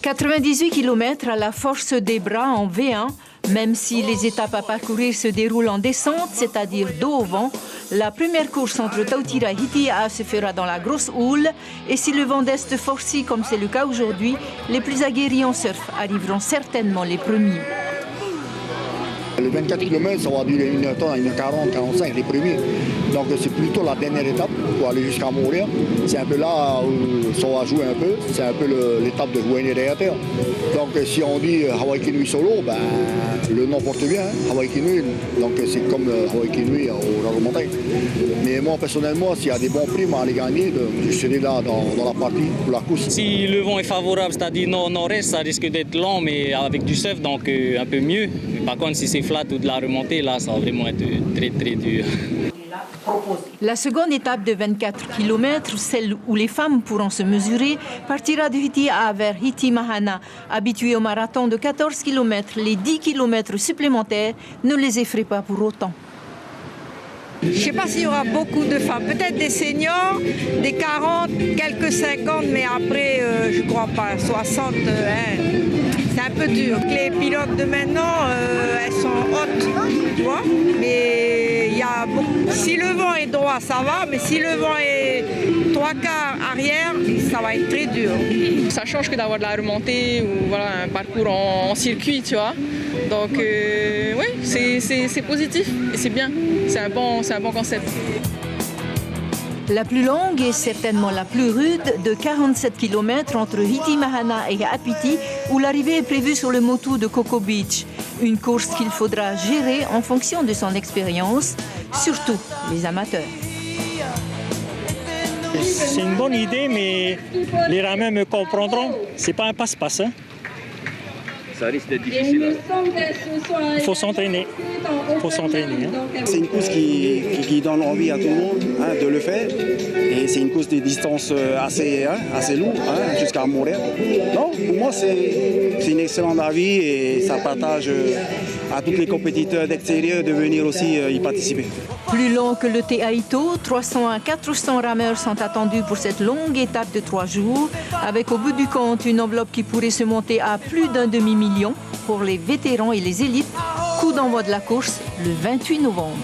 98 km à la force des bras en V1, même si les étapes à parcourir se déroulent en descente, c'est-à-dire dos au vent. La première course entre Tautira et Hitia se fera dans la grosse houle. Et si le vent d'est forcit, comme c'est le cas aujourd'hui, les plus aguerris en surf arriveront certainement les premiers. Les 24 km, ça va durer 1 heure, 1h40, 45 les premiers. Donc c'est plutôt la dernière étape pour aller jusqu'à mourir. C'est un peu là où ça va jouer un peu. C'est un peu l'étape de joindre derrière terre. Donc si on dit Hawaii Kinui solo, ben, le nom porte bien, hein, Hawaii Kinui. Donc c'est comme Hawaii Kinui au Rado Montagne. Mais moi personnellement, s'il y a des bons primes à aller gagner, je serai là dans la partie pour la course. Si le vent est favorable, c'est-à-dire nord-nord-est, ça risque d'être lent, mais avec du surf, donc un peu mieux. Par contre, si c'est flat ou de la remontée, là, ça va vraiment être très, très dur. La seconde étape de 24 km, celle où les femmes pourront se mesurer, partira de Hitia vers Hitimahana. Habitués au marathon de 14 km, les 10 km supplémentaires ne les effraient pas pour autant. Je ne sais pas s'il y aura beaucoup de femmes, peut-être des seniors, des 40, quelques 50, mais après, je ne crois pas, 60, c'est un peu dur. Les pilotes de maintenant, elles sont hautes, tu vois, mais il y a beaucoup. Si le vent est droit, ça va, mais si le vent est 3/4 arrière, ça va être très dur. Ça change que d'avoir de la remontée ou voilà, un parcours en circuit, tu vois. Donc oui, c'est positif et c'est bien, c'est un bon concept. La plus longue et certainement la plus rude de 47 km entre Hitimahana et Apiti, où l'arrivée est prévue sur le motu de Coco Beach. Une course qu'il faudra gérer en fonction de son expérience, surtout les amateurs. C'est une bonne idée, mais les rameurs me comprendront. C'est pas un passe-passe. Hein. Ça risque d'être difficile. Il faut s'entraîner. C'est une course qui donne envie à tout le monde de le faire. Et c'est une course de distance assez lourde, jusqu'à Montréal. Non, pour moi, c'est une excellente avis et ça partage à tous les compétiteurs d'extérieur de venir aussi y participer. Plus long que le Te-Aito, 300 à 400 rameurs sont attendus pour cette longue étape de 3 jours, avec au bout du compte une enveloppe qui pourrait se monter à plus d'un demi-million pour les vétérans et les élites. Coup d'envoi de la course le 28 novembre.